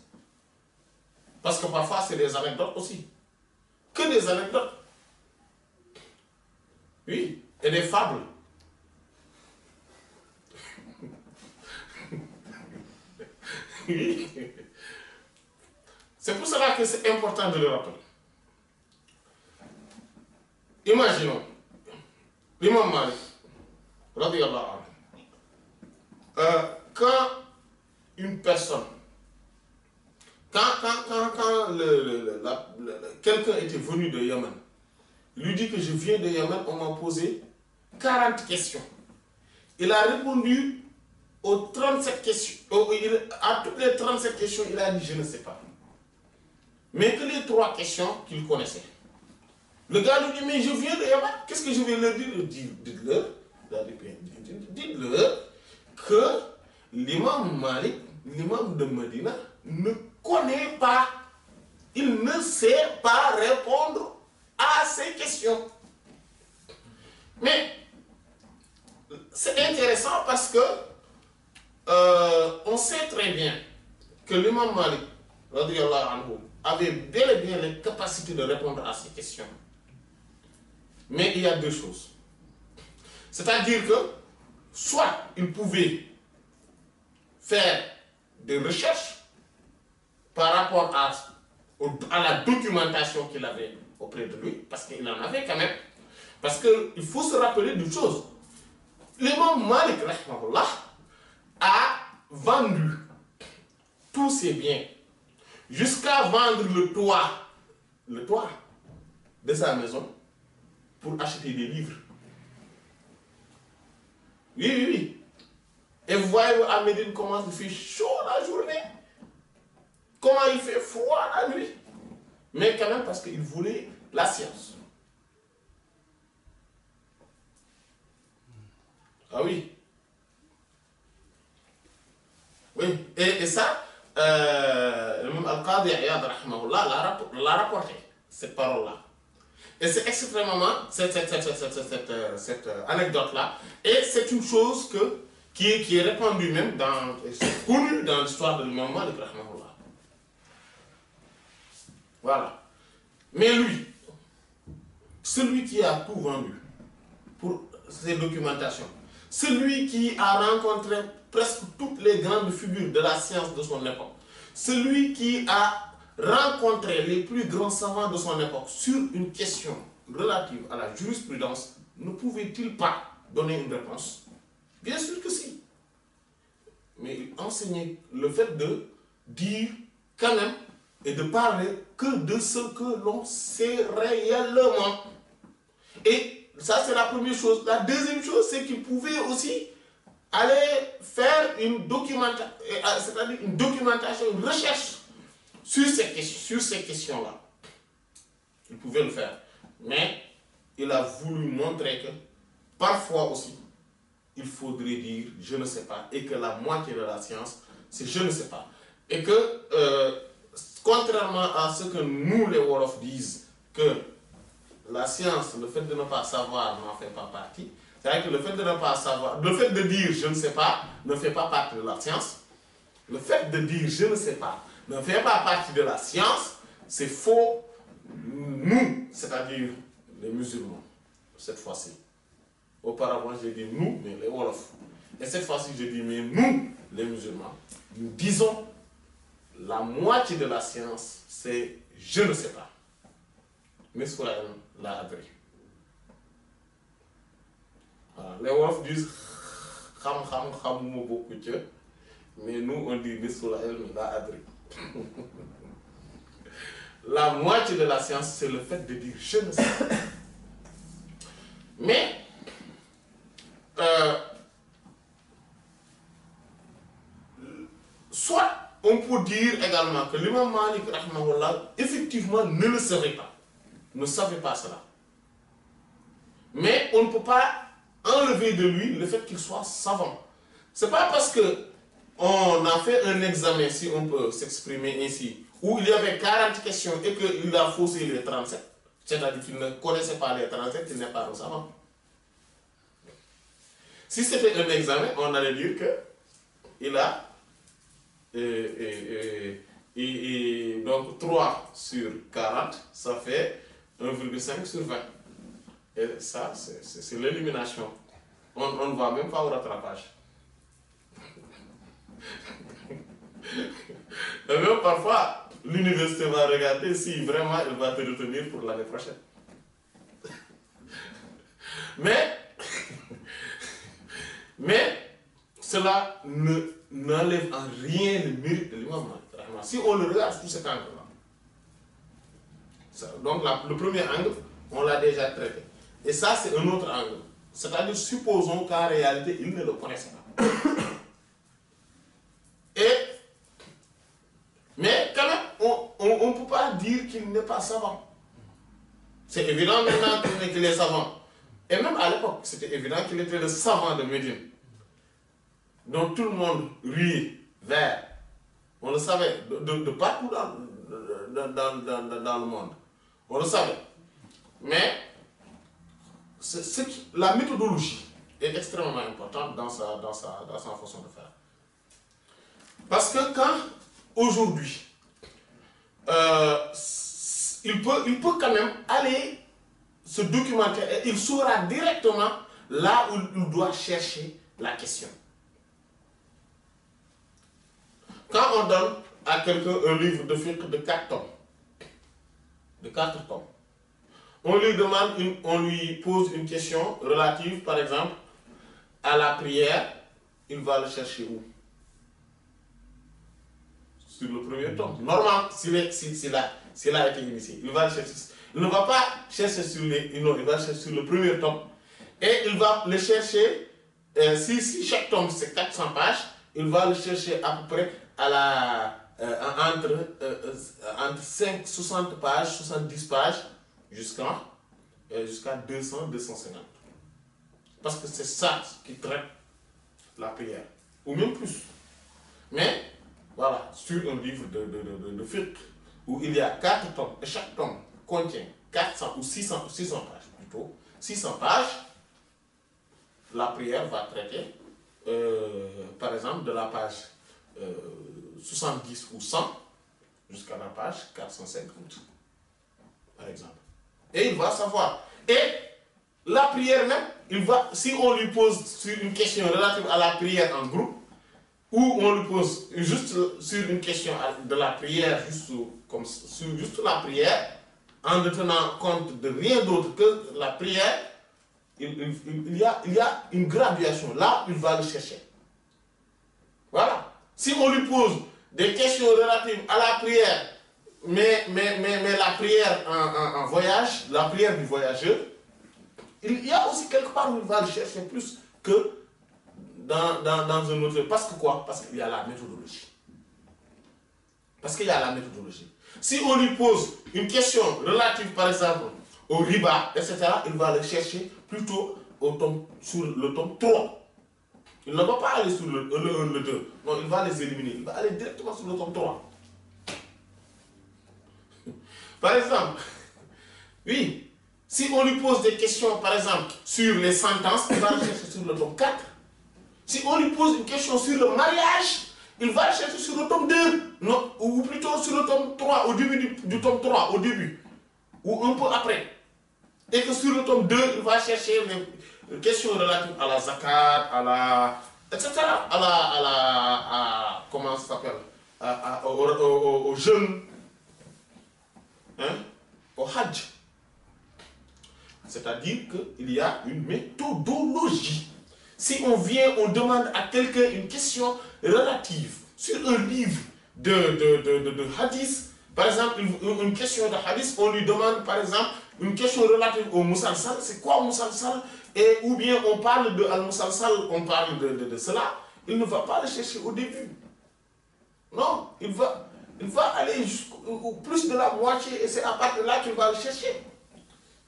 Parce que parfois, c'est des anecdotes aussi. Que des anecdotes. Oui, et des fables. Oui. C'est pour cela que c'est important de le rappeler. Imaginons, l'imam Malik, radiyallahu anhu, quand une personne, quand quelqu'un était venu de Yémen, il lui dit que je viens de Yémen, on m'a posé 40 questions. Il a répondu aux 37 questions. À toutes les 37 questions, il a dit je ne sais pas. Mais que les 3 questions qu'il connaissait. Le gars lui dit, mais je viens de Yaman, qu'est-ce que je vais leur dire? Dites-leur que l'imam Malik, l'imam de Medina, ne connaît pas, il ne sait pas répondre à ces questions. Mais c'est intéressant parce que on sait très bien que l'imam Malik, radiyallahu anhu, avait bel et bien les capacités de répondre à ces questions. Mais il y a 2 choses. C'est-à-dire que soit il pouvait faire des recherches par rapport à la documentation qu'il avait auprès de lui, parce qu'il en avait quand même. Parce qu'il faut se rappeler d'une chose. L'imam Malik, rahimahullah, a vendu tous ses biens jusqu'à vendre le toit de sa maison pour acheter des livres. Oui. Et vous voyez à Médine comment il fait chaud la journée, comment il fait froid la nuit. Mais quand même parce qu'il voulait la science. Ah oui. Oui, et ça, même Al-Qadi Iyad rahimahullah l'a rapporté, cette parole-là. Et c'est extrêmement, cette anecdote-là, et c'est une chose qui est répandue même, c'est connu dans l'histoire de l'imam Malik rahimahullah. Voilà. Mais lui, celui qui a tout vendu pour ses documentations, celui qui a rencontré presque toutes les grandes figures de la science de son époque, celui qui a rencontré les plus grands savants de son époque sur une question relative à la jurisprudence, ne pouvait-il pas donner une réponse? Bien sûr que si. Mais il enseignait le fait de dire quand même et de parler que de ce que l'on sait réellement. Et ça, c'est la première chose. La deuxième chose, c'est qu'il pouvait aussi aller faire une documentation, c'est-à-dire une documentation, une recherche sur ces questions-là. Il pouvait le faire. Mais il a voulu montrer que parfois aussi, il faudrait dire je ne sais pas, et que la moitié de la science, c'est je ne sais pas. Et que, contrairement à ce que nous, les Wolof, disent, que la science, le fait de ne pas savoir n'en fait pas partie, c'est-à-dire que le fait de ne pas savoir, le fait de dire je ne sais pas ne fait pas partie de la science. Le fait de dire je ne sais pas ne fait pas partie de la science, c'est faux. Nous, c'est-à-dire les musulmans, cette fois-ci. Auparavant, j'ai dit nous, mais les Wolofs. Et cette fois-ci, je dis mais nous, les musulmans, nous disons la moitié de la science, c'est je ne sais pas. Mais soit la adresse. Voilà. Les Wolofs disent mais nous on dit la adresse. La moitié de la science, c'est le fait de dire je ne sais pas. Mais soit on peut dire également que l'imam Malik rahimahullah effectivement ne le savait pas, ne savait pas cela. Mais on ne peut pas enlever de lui le fait qu'il soit savant. C'est pas parce que on a fait un examen, si on peut s'exprimer ainsi, où il y avait 40 questions et qu'il a faussé les 37, c'est-à-dire qu'il ne connaissait pas les 37, il n'est pas un savant. Si c'était un examen, on allait dire qu'il a donc 3 sur 40, ça fait 1,5 sur 20. Et ça, c'est l'élimination. On ne va même pas au rattrapage. Et même parfois, l'université va regarder si vraiment elle va te retenir pour l'année prochaine. Mais cela n'enlève en rien le mérite de l'imam Malik. Si on le regarde sous cet angle-là. Donc le premier angle, on l'a déjà traité. Et ça, c'est un autre angle. C'est-à-dire, supposons qu'en réalité, il ne le connaissait pas. Mais quand même, on ne peut pas dire qu'il n'est pas savant. C'est évident maintenant qu'il est savant. Et même à l'époque, c'était évident qu'il était le savant de Médine. Donc tout le monde riait vers. On le savait de partout dans le monde. On le savait. Mais la méthodologie est extrêmement importante dans sa façon de faire. Parce que quand, aujourd'hui, il peut quand même aller se documenter et il saura directement là où il doit chercher la question. Quand on donne à quelqu'un un livre de fiqh de 4 tomes, on lui pose une question relative, par exemple, à la prière, il va le chercher où? Sur le premier tome. Normalement, s'il a été initié, il va le chercher. Il ne va pas chercher sur il va chercher sur le premier tome. Et il va le chercher, si chaque tome c'est 400 pages, il va le chercher à peu près à entre 60 pages, 70 pages, jusqu'à 200, 250. Parce que c'est ça qui traite la prière. Ou même plus. Mais, voilà, sur un livre de fiqh, où il y a 4 tomes, et chaque tome contient 400 ou 600 pages plutôt, 600 pages, la prière va traiter, par exemple, de la page 70 ou 100 jusqu'à la page 450, par exemple. Et il va savoir. Et la prière même, si on lui pose sur une question relative à la prière en groupe, ou on lui pose juste sur une question de la prière, juste la prière, en ne tenant compte de rien d'autre que la prière, il y a une graduation. Là, il va le chercher. Voilà. Si on lui pose des questions relatives à la prière, mais la prière en voyage, la prière du voyageur, il y a aussi quelque part où il va le chercher plus que dans un autre. Parce que quoi? Parce qu'il y a la méthodologie. Si on lui pose une question relative, par exemple, au riba, etc., il va le chercher plutôt sur le tome 3. Il ne va pas aller sur le 1, le 2. Non, il va les éliminer. Il va aller directement sur le tome 3. Par exemple, oui, si on lui pose des questions, par exemple, sur les sentences, il va le chercher sur le tome 4. Si on lui pose une question sur le mariage, il va le chercher sur le tome 2. Non, ou plutôt sur le tome 3, au début du tome 3, au début. Ou un peu après. Et que sur le tome 2, il va chercher les questions relatives à la zakat, à la... etc. Comment ça s'appelle? Au jeûne. Hein? Au hajj. C'est-à-dire qu'il y a une méthodologie. Si on vient, on demande à quelqu'un une question relative sur un livre de hadith, par exemple, une question de hadith, on lui demande par exemple une question relative au musalsal, c'est quoi musalsal? Et ou bien on parle de al-musalsal, on parle de cela, il ne va pas le chercher au début. Non, il va aller jusqu'au plus de la moitié et c'est à partir de là qu'il va le chercher.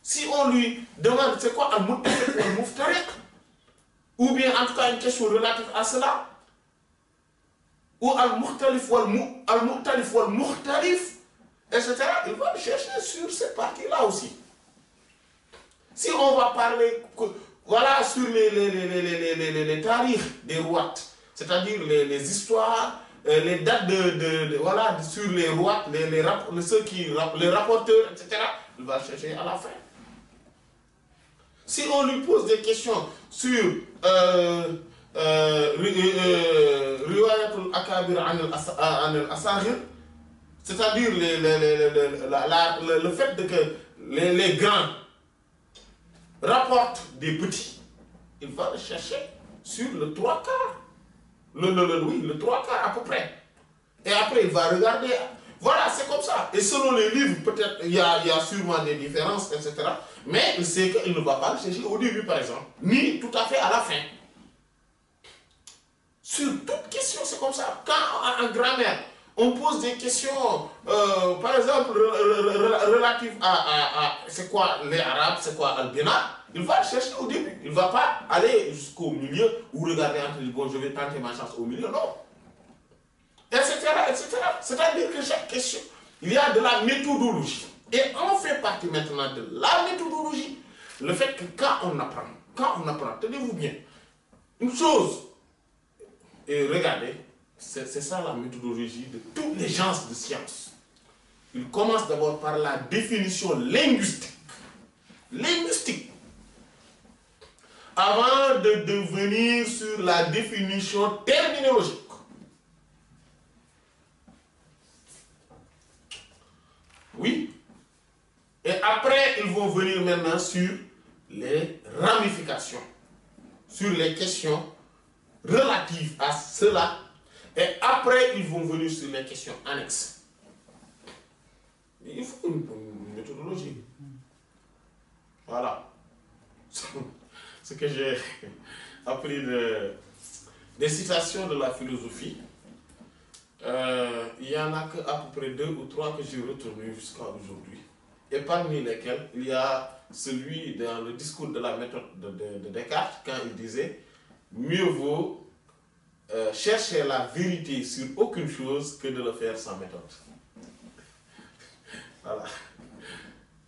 Si on lui demande c'est quoi al-muttafiq ou al-muftariq, ou bien en tout cas une question relative à cela, ou al-mukhtalif ou al-mukhtalif, etc., il va le chercher sur cette partie-là aussi. Si on va parler, voilà, sur les tarifs des rois, c'est-à-dire les histoires, les dates voilà, sur les rois, les rapporteurs, etc., il va chercher à la fin. Si on lui pose des questions sur Riwayatul Akabir an al-Asagir, c'est-à-dire le fait que les grands rapportent des petits, il va le chercher sur le 3 quarts. Le 3 quarts à peu près. Et après, il va regarder, Voilà, c'est comme ça. Et selon les livres, peut-être il y a sûrement des différences, etc. Mais il sait qu'il ne va pas le chercher au début, par exemple, ni tout à fait à la fin. Sur toute question, c'est comme ça. Quand en grammaire, on pose des questions, par exemple, relatives à c'est quoi les arabes, c'est quoi Albina, il va le chercher au début. Il ne va pas aller jusqu'au milieu ou regarder entre les bon, je vais tenter ma chance au milieu, non. Etc., etc. C'est-à-dire que chaque question, il y a de la méthodologie. Et on fait partie maintenant de la méthodologie. Le fait que quand on apprend, tenez-vous bien, une chose, et regardez, c'est ça la méthodologie de toutes les gens de science. Il commence d'abord par la définition linguistique. Linguistique. Avant de venir sur la définition terminologique. Oui. Et après, ils vont venir maintenant sur les ramifications, sur les questions relatives à cela. Et après, ils vont venir sur les questions annexes. Il faut une méthodologie. Voilà. Ce que j'ai appris des citations de la philosophie. Il y en a qu'à peu près 2 ou 3 que j'ai retenues jusqu'à aujourd'hui. Et parmi lesquels, il y a celui dans le discours de la méthode de Descartes, quand il disait « Mieux vaut chercher la vérité sur aucune chose que de le faire sans méthode. » Voilà.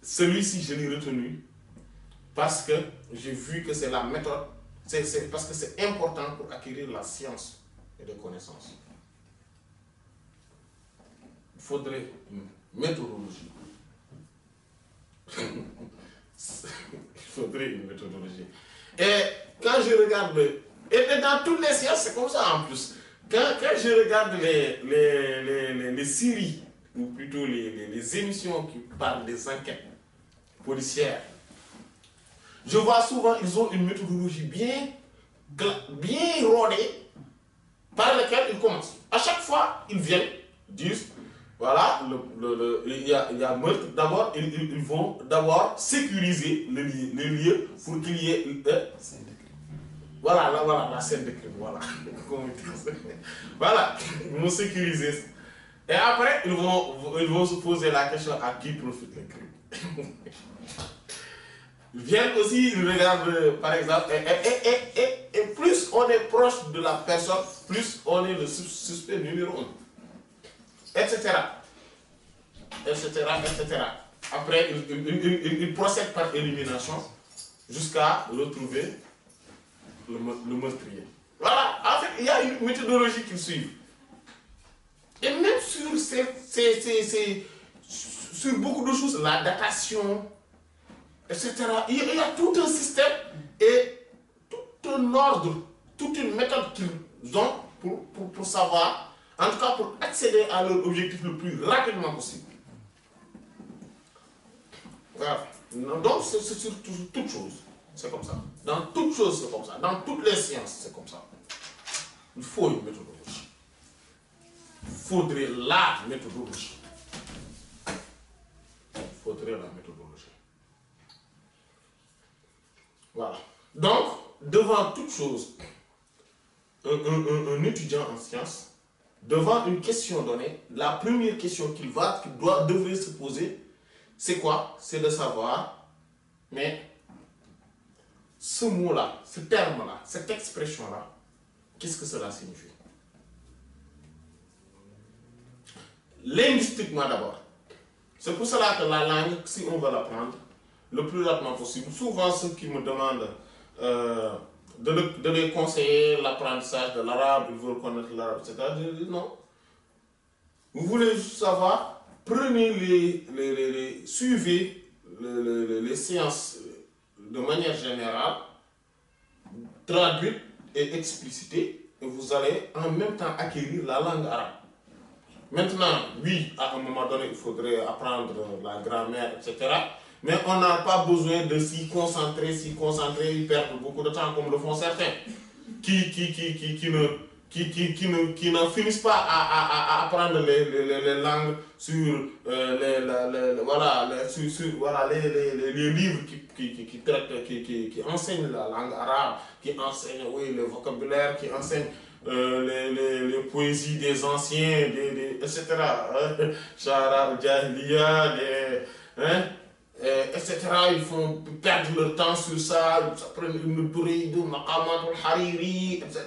Celui-ci, je l'ai retenu parce que j'ai vu que c'est la méthode, parce que c'est important pour acquérir la science et des connaissances. Il faudrait une méthodologie. Il faudrait une méthodologie. Et quand je regarde, et dans toutes les sciences, c'est comme ça en plus. Quand je regarde les séries, ou plutôt les émissions qui parlent des enquêtes policières, je vois souvent ils ont une méthodologie bien rodée par laquelle ils commencent. À chaque fois, ils viennent, disent, voilà, il y a meurtre. D'abord, ils vont d'abord sécuriser le lieu pour qu'il y ait voilà, la scène de crime, voilà. Voilà, ils vont sécuriser. Et après, ils vont se poser la question à qui profite le crime. Ils viennent aussi, ils regardent, par exemple, et plus on est proche de la personne, plus on est le suspect numéro 1. Etc. Etc. Etc. Après, ils procèdent par élimination jusqu'à retrouver le meurtrier. Voilà, en fait, il y a une méthodologie qu'ils suivent. Et même sur beaucoup de choses, la datation, etc., il y a tout un système et tout un ordre, toute une méthode qu'ils ont pour savoir, en tout cas pour accéder à leur objectif le plus rapidement possible. Voilà. Donc, c'est sur toute chose, c'est comme ça. Dans toute chose, c'est comme ça. Dans toutes les sciences, c'est comme ça. Il faut une méthodologie. Il faudrait la méthodologie. Il faudrait la méthodologie. Voilà. Donc, devant toute chose, un étudiant en sciences, devant une question donnée, la première question qu'il devrait se poser, c'est quoi? C'est de savoir, mais ce mot-là, ce terme-là, cette expression-là, qu'est-ce que cela signifie? Linguistiquement d'abord. C'est pour cela que la langue, si on veut l'apprendre, le plus rapidement possible, souvent ceux qui me demandent de les conseiller l'apprentissage de l'arabe, ils veulent connaître l'arabe, etc. Je dis non. Vous voulez juste savoir, suivez les sciences de manière générale, traduites et explicitées, et vous allez en même temps acquérir la langue arabe. Maintenant, oui, à un moment donné, il faudrait apprendre la grammaire, etc. Mais on n'a pas besoin de s'y concentrer, ils perdent beaucoup de temps, comme le font certains, qui qui n'en finissent pas à apprendre les langues sur, voilà, voilà, les livres qui traitent, qui enseignent la langue arabe, qui enseignent, oui, le vocabulaire, qui enseignent les poésies des anciens, etc. Shara, Jahiliya, etc. Ils font perdre leur temps sur ça, ils apprennent une Bouride, Maqamat al-Hariri, etc.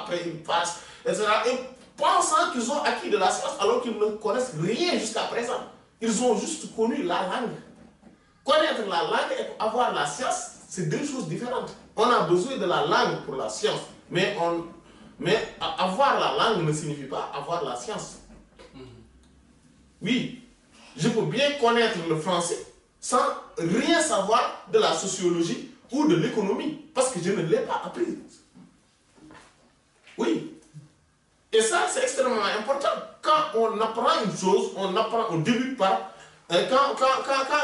Après ils passent, etc. Et pensant qu'ils ont acquis de la science alors qu'ils ne connaissent rien jusqu'à présent. Ils ont juste connu la langue. Connaître la langue et avoir la science, c'est deux choses différentes. On a besoin de la langue pour la science, mais avoir la langue ne signifie pas avoir la science. Oui, je peux bien connaître le français sans rien savoir de la sociologie ou de l'économie, parce que je ne l'ai pas appris. Oui. Et ça, c'est extrêmement important. Quand on apprend une chose, on débute par... Quand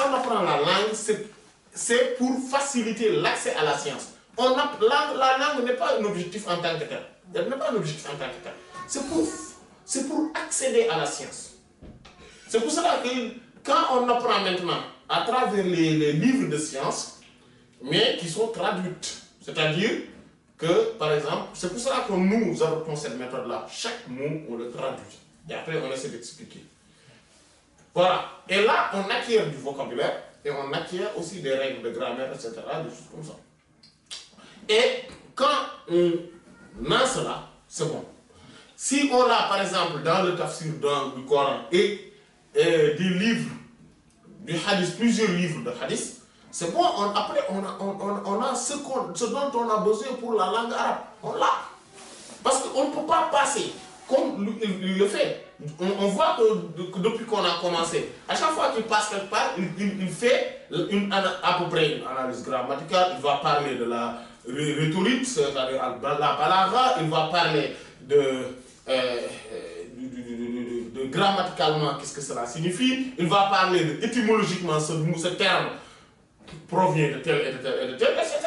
on apprend la langue, c'est pour faciliter l'accès à la science. La langue n'est pas un objectif en tant que tel. Elle n'est pas un objectif en tant que tel. C'est pour accéder à la science. C'est pour cela que quand on apprend maintenant à travers les livres de science, mais qui sont traduites, c'est-à-dire que, par exemple, c'est pour cela que nous adoptons cette méthode-là. Chaque mot, on le traduit. Et après, on essaie d'expliquer. Voilà. Et là, on acquiert du vocabulaire et on acquiert aussi des règles de grammaire, etc., des choses comme ça. Et quand on a cela, c'est bon. Si on l'a, par exemple, dans le tafsir du Coran et des livres du hadith, plusieurs livres de hadith, c'est bon, après on a ce dont on a besoin pour la langue arabe. On l'a. Parce qu'on ne peut pas passer, comme il le fait. On voit que depuis qu'on a commencé, à chaque fois qu'il passe quelque part, il fait à peu près une analyse grammaticale, il va parler de la rhétorique, c'est-à-dire la balagha, il va parler de grammaticalement, qu'est-ce que cela signifie, il va parler étymologiquement, ce terme provient de tel et de tel et de tel, etc.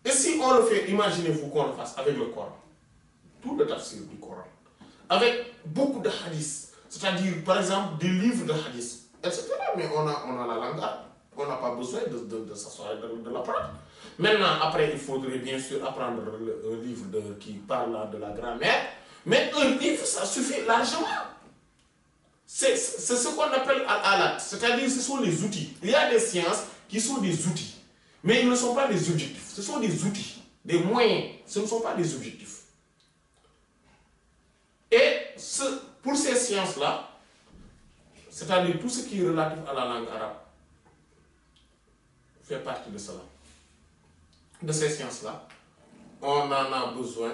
Et si on le fait, imaginez-vous qu'on le fasse avec le Coran, tout le tafsir du Coran, avec beaucoup de hadiths, c'est-à-dire par exemple des livres de hadiths, etc. Mais on a la langue arabe, on n'a pas besoin de s'asseoir de l'apprendre. Maintenant, après, il faudrait bien sûr apprendre un livre qui parle de la grammaire, mais un livre, ça suffit largement. C'est ce qu'on appelle al-alat, c'est-à-dire ce sont les outils. Il y a des sciences qui sont des outils, mais ils ne sont pas des objectifs. Ce sont des outils, des moyens, ce ne sont pas des objectifs. Et pour ces sciences-là, c'est-à-dire tout ce qui est relatif à la langue arabe, fait partie de cela. De ces sciences-là, on en a besoin.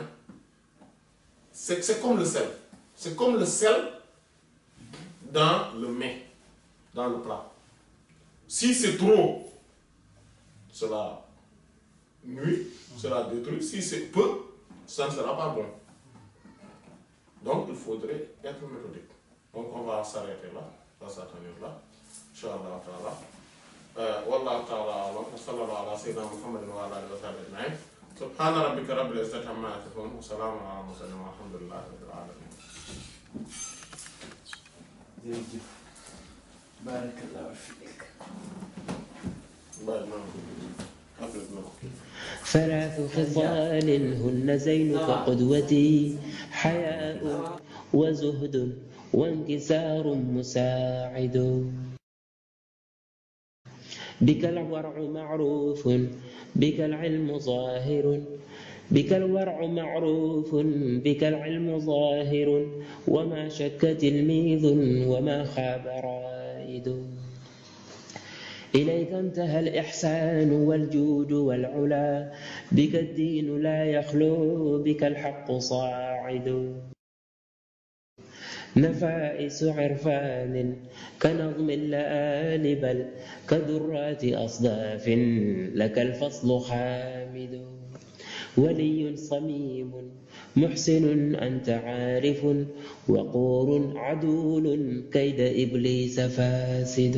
C'est comme le sel. C'est comme le sel dans le mets, dans le plat. Si c'est trop, cela nuit, cela détruit. Si c'est peu, ça ne sera pas bon. Donc il faudrait être méthodique. Donc on va s'arrêter là, on va s'attenir là. Inch'Allah ta'ala. Wallahu ta'ala alam. Wa sallallahu ala sayyidina Muhammadin wa ala alihi wa sahbihi ajma'in. Subhana rabbika rabbil izzati amma yasifun wa salamun ala al-mursalin walhamdulillahi rabbil alamin. Barakallahu fiik. ثلاث خصال هن زينك قدوتي حياء وزهد وانكسار مساعد بك الورع معروف بك العلم ظاهر بك الورع معروف بك العلم ظاهر وما شك تلميذ وما خاب رائد إليك انتهى الإحسان والجود والعلا بك الدين لا يخلو بك الحق صاعد نفائس عرفان كنظم اللآل بل كذرات أصداف لك الفصل حامد ولي صميم محسن أنت عارف وقور عدول كيد إبليس فاسد